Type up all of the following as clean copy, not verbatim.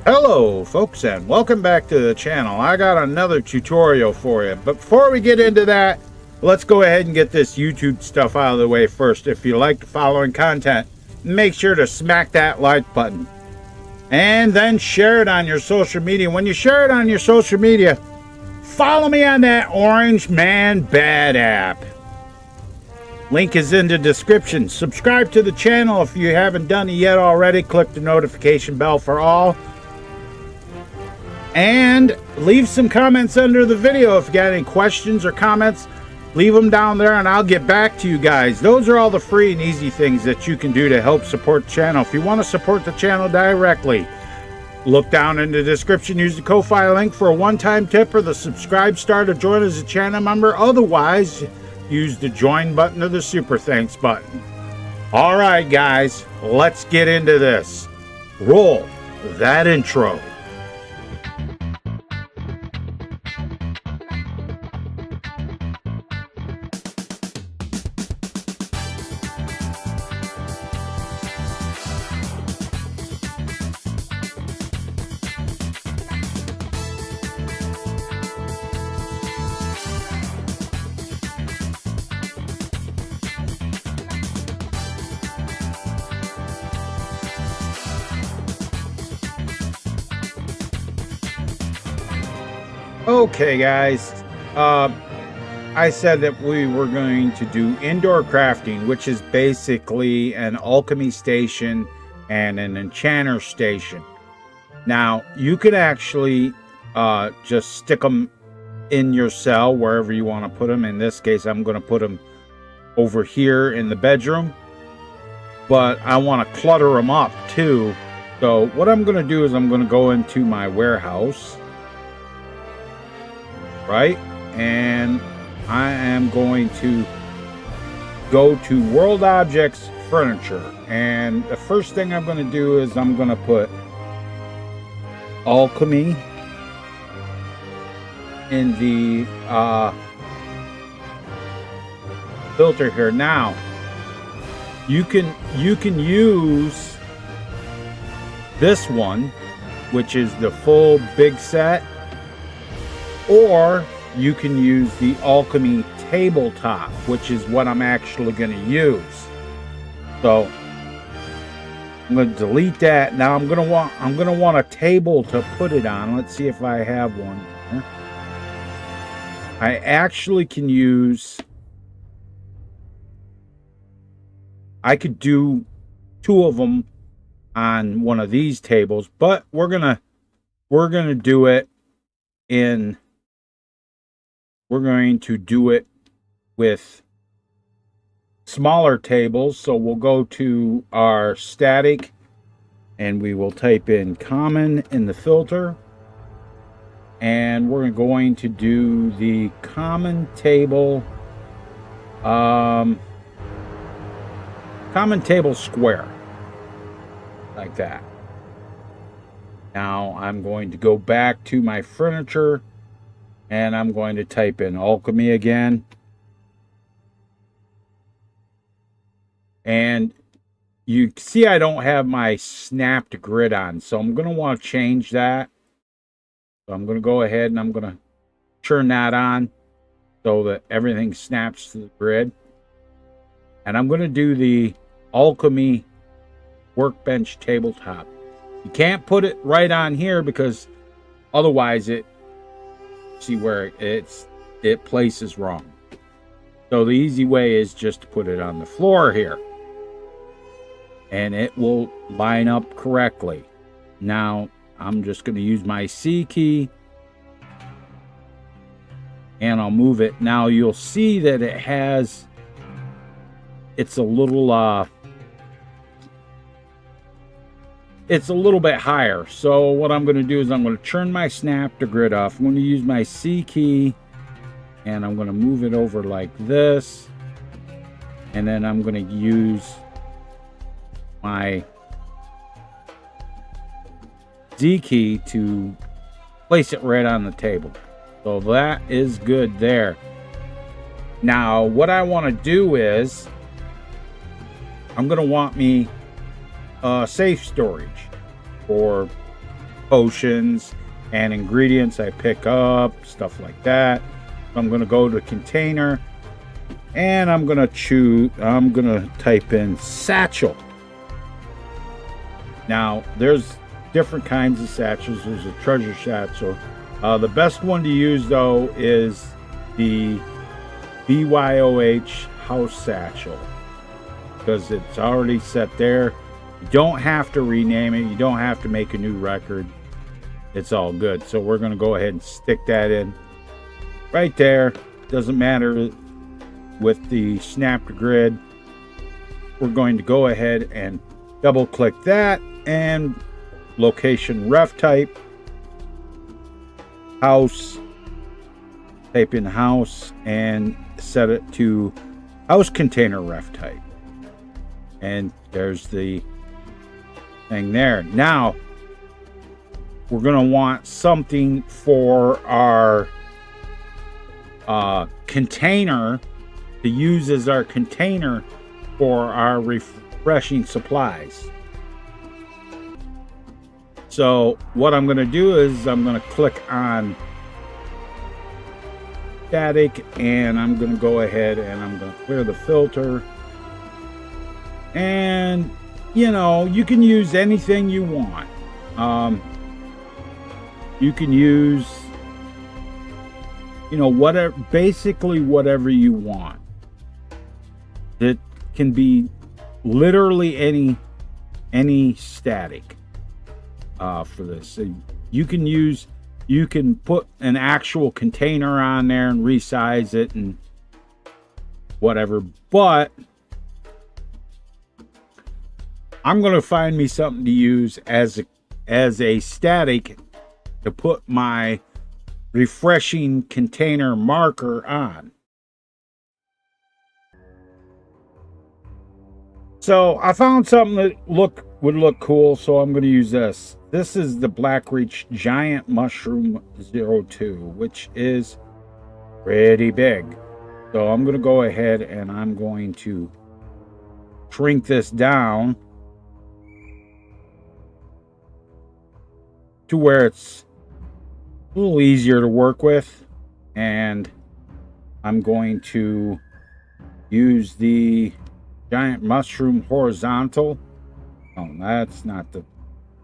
Hello folks, and welcome back to the channel. I got another tutorial for you, but before we get into that, let's go ahead and get this YouTube stuff out of the way first. If you like the following content, make sure to smack that like button and then share it on your social media. When you share it on your social media, follow me on that Orange Man Bad app. Link is in the description. Subscribe to the channel if you haven't done it yet already. Click the notification bell for all. And leave some comments under the video. If you got any questions or comments, leave them down there and I'll get back to you guys. Those are all the free and easy things that you can do to help support the channel. If you want to support the channel directly, look down in the description. Use the Ko-Fi link for a one-time tip or the subscribe star to join as a channel member. Otherwise, use the join button or the super thanks button. All right, guys, let's get into this. Roll that intro. Okay guys, I said that we were going to do indoor crafting, which is basically an alchemy station and an enchanter station. Now you could actually just stick them in your cell wherever you want to put them. In this case, I'm going to put them over here in the bedroom, but I want to clutter them up too. So what I'm going to do is I'm going to go into my warehouse, right, and I am going to go to World Objects Furniture, and the first thing I'm going to do is I'm going to put alchemy in the filter here. Now you can use this one, which is the full big set, or you can use the alchemy tabletop, which is what I'm actually going to use. So I'm going to delete that. Now I'm going to want a table to put it on. Let's see if I have one here. I actually can use, I could do two of them on one of these tables, but we're going to do it in, we're going to do it with smaller tables. So we'll go to our static and we will type in common in the filter, and we're going to do the common table square, like that. Now I'm going to go back to my furniture and I'm going to type in alchemy again. And you see I don't have my snapped grid on, so I'm going to want to change that. So I'm going to go ahead and I'm going to turn that on so that everything snaps to the grid. And I'm going to do the alchemy workbench tabletop. You can't put it right on here because otherwise it, see where it places wrong. So the easy way is just to put it on the floor here, and it will line up correctly. Now I'm just going to use my C key and I'll move it. Now you'll see that it has, it's a little bit higher. So what I'm going to do is I'm going to turn my snap to grid off. I'm going to use my C key and I'm going to move it over like this, and then I'm going to use my Z key to place it right on the table. So that is good there. Now what I want to do is I'm going to want me safe storage for potions and ingredients I pick up, stuff like that. So I'm going to go to container, and I'm going to type in satchel. Now, there's different kinds of satchels. There's a treasure satchel. The best one to use, though, is the BYOH house satchel, because it's already set there. You don't have to rename it. You don't have to make a new record. It's all good. So we're going to go ahead and stick that in right there. Doesn't matter with the snap to grid. We're going to go ahead and double click that, and location ref type, house, type in house and set it to house container ref type. And there's the thing there. Now we're going to want something for our container to use as our container for our refreshing supplies. So what I'm going to do is I'm going to click on static, and I'm going to go ahead and I'm going to clear the filter. And you know, you can use anything you want. You can use, you know, whatever, basically whatever you want. It can be literally any static for this. So you can put an actual container on there and resize it and whatever, but I'm going to find me something to use as a static to put my refreshing container marker on. So I found something that would look cool, so I'm going to use this. This is the Blackreach Giant Mushroom 02, which is pretty big. So I'm going to go ahead and I'm going to shrink this down to where it's a little easier to work with. And I'm going to use the Giant Mushroom Horizontal. Oh, that's not the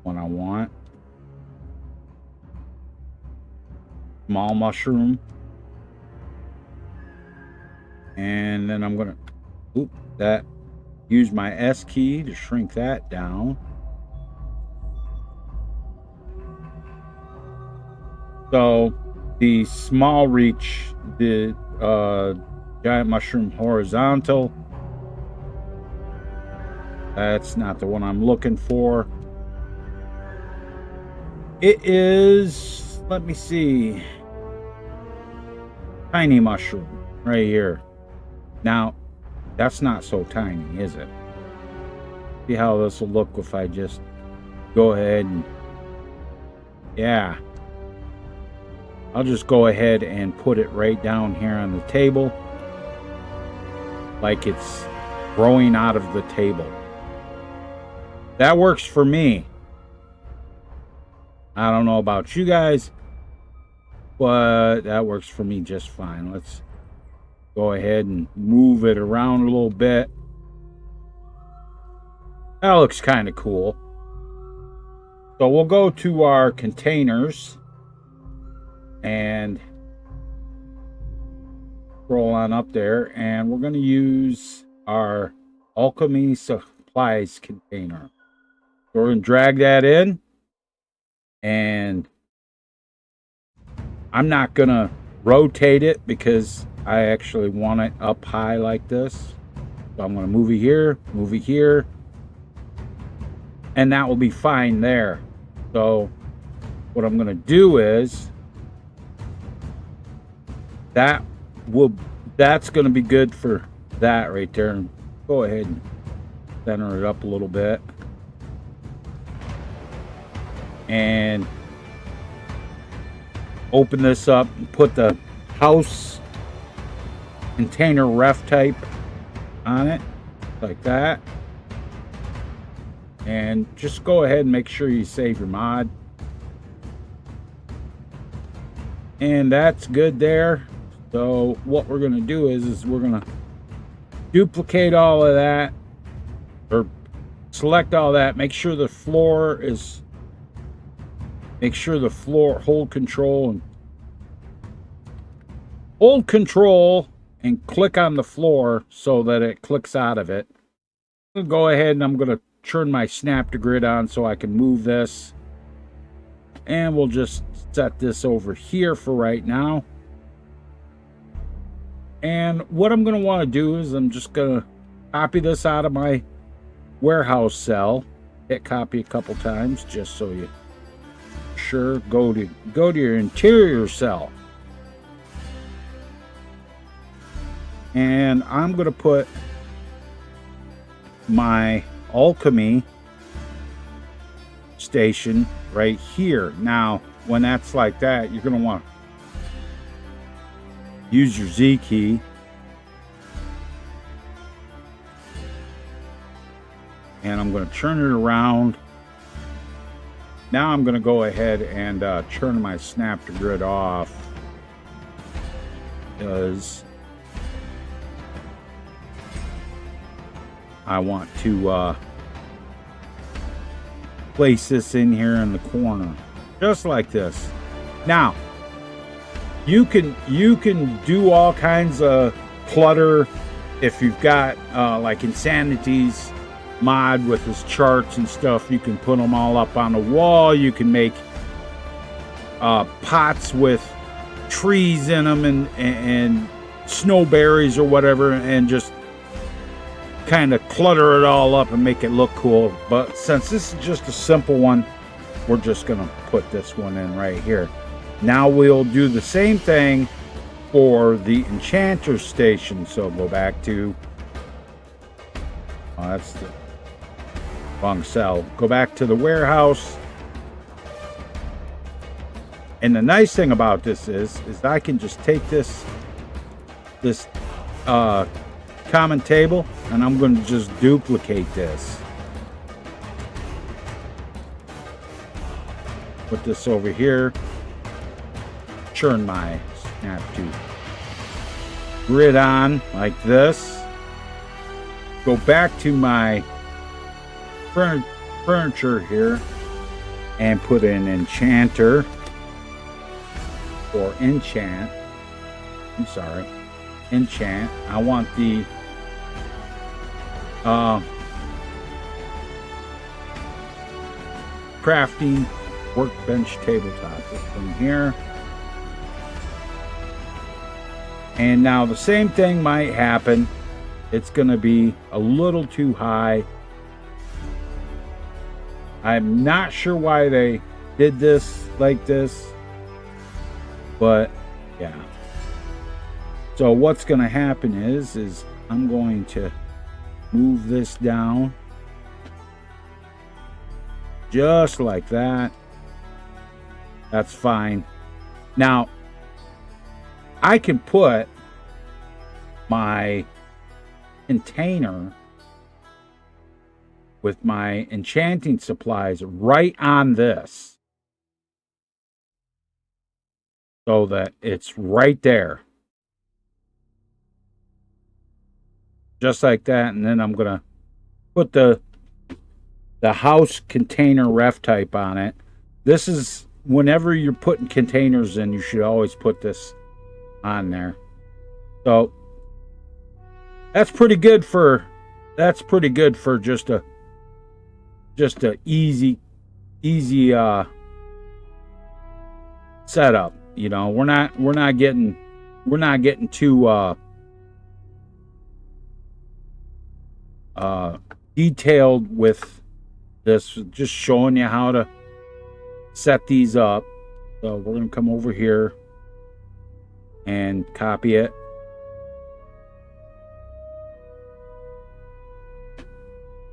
one I want. Small mushroom. And then I'm going to use my S key to shrink that down. So the small reach, the Giant Mushroom Horizontal, that's not the one I'm looking for. It is, let me see, Tiny Mushroom right here. Now, that's not so tiny, is it? See how this will look if I just go ahead and, yeah. I'll just go ahead and put it right down here on the table, like it's growing out of the table. That works for me. I don't know about you guys, but that works for me just fine. Let's go ahead and move it around a little bit. That looks kind of cool. So we'll go to our containers and scroll on up there, and we're going to use our Alchemy Supplies container. So we're going to drag that in, and I'm not going to rotate it because I actually want it up high like this. So I'm going to move it here, and that will be fine there. So what I'm going to do is that's going to be good for that right there. Go ahead and center it up a little bit. And open this up and put the house container ref type on it like that. And just go ahead and make sure you save your mod. And that's good there. So what we're going to do is we're going to duplicate all of that, or select all that. Make sure the floor hold control and click on the floor so that it clicks out of it. I'm going to go ahead and I'm going to turn my snap to grid on so I can move this. And we'll just set this over here for right now. And what I'm going to want to do is I'm just going to copy this out of my warehouse cell. Hit copy a couple times just so you sure go to your interior cell. And I'm going to put my alchemy station right here. Now, when that's like that, you're going to want to use your Z key. And I'm going to turn it around. Now I'm going to go ahead and turn my snap to grid off, because I want to place this in here in the corner, just like this. Now, you can do all kinds of clutter if you've got like Insanity's mod with his charts and stuff. You can put them all up on the wall. You can make pots with trees in them and snowberries or whatever, and just kind of clutter it all up and make it look cool. But since this is just a simple one, we're just gonna put this one in right here. Now we'll do the same thing for the enchanter station. So go back to, oh, that's the wrong cell. Go back to the warehouse. And the nice thing about this is I can just take this common table, and I'm going to just duplicate this. Put this over here. Turn my snap to grid on like this. Go back to my furniture here and put an enchanter, or enchant. I'm sorry, enchant. I want the crafting workbench tabletop. This one here. And now the same thing might happen. It's going to be a little too high. I'm not sure why they did this like this, but yeah. So what's going to happen is I'm going to move this down just like that. That's fine. Now, I can put my container with my enchanting supplies right on this, so that it's right there. Just like that. And then I'm going to put the house container ref type on it. This is, whenever you're putting containers in, you should always put this on there. So that's pretty good for just a easy setup. You know, we're not getting too detailed with this, just showing you how to set these up. So we're going to come over here and copy it.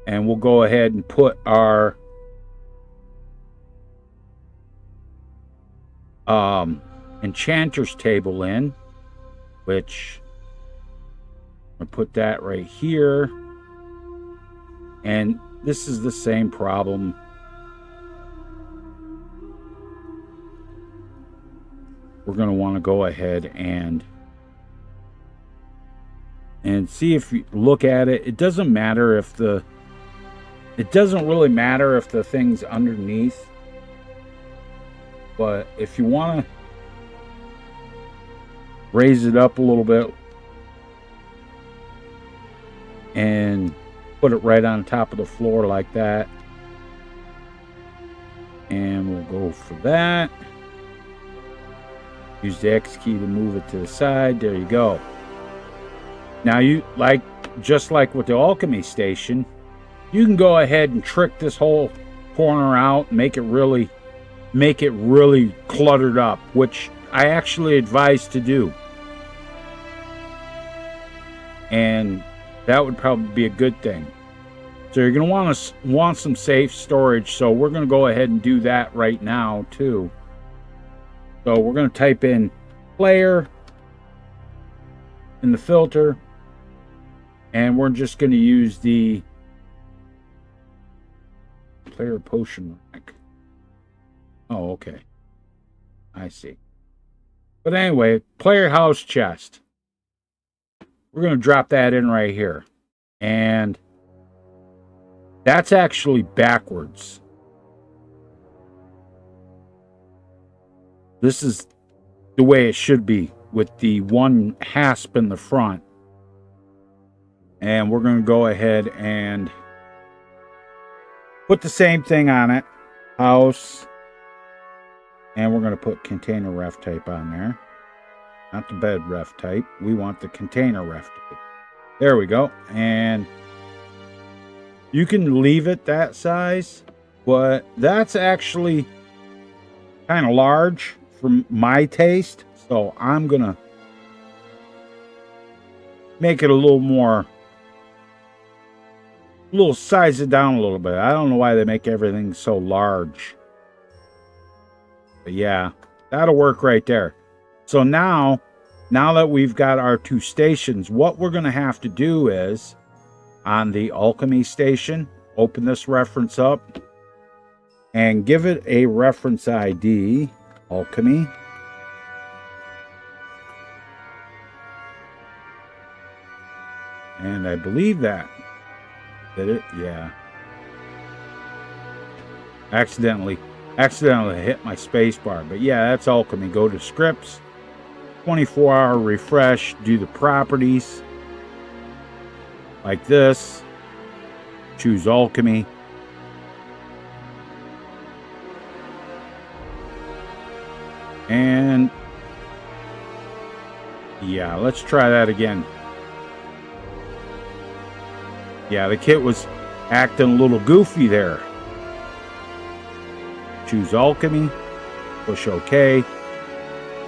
And we'll go ahead and put our enchanters table in, which I'll put that right here. And this is the same problem. we're going to want to go ahead and see if you look at it. It doesn't matter if it doesn't really matter if the thing's underneath, but if you want to raise it up a little bit and put it right on top of the floor like that, and we'll go for that. Use the X key to move it to the side. There you go. Now just like with the Alchemy station, you can go ahead and trick this whole corner out and make it really cluttered up, which I actually advise to do. And that would probably be a good thing. So you're going to want some safe storage, so we're going to go ahead and do that right now too. So we're going to type in player in the filter, and we're just going to use the player potion rack. Oh, okay. I see. But anyway, player house chest. We're going to drop that in right here. And that's actually backwards. This is the way it should be, with the one hasp in the front. And we're going to go ahead and put the same thing on it. House. And we're going to put container ref type on there. Not the bed ref type. We want the container ref type. There we go. And you can leave it that size, but that's actually kind of large for my taste. So I'm going to make it a little size it down a little bit. I don't know why they make everything so large. But yeah, that'll work right there. So now that we've got our two stations, what we're going to have to do is, on the Alchemy station, open this reference up and give it a reference ID, Alchemy. And I believe that did it. Yeah. Accidentally hit my space bar. But yeah, that's Alchemy. Go to scripts, 24-hour refresh, do the properties like this, choose Alchemy, and yeah, let's try that again. Yeah, the kit was acting a little goofy there. Choose Alchemy, push OK,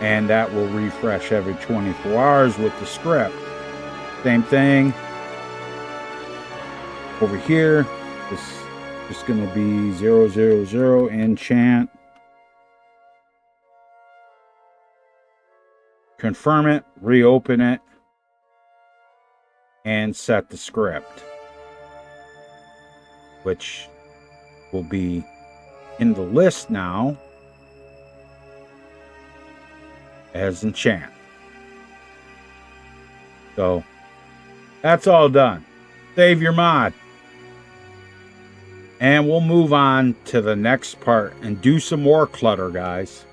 and that will refresh every 24 hours with the script. Same thing over here. This is going to be 000 enchant. Confirm it, reopen it, and set the script, which will be in the list now as enchant. So that's all done. Save your mod. And we'll move on to the next part and do some more clutter, guys.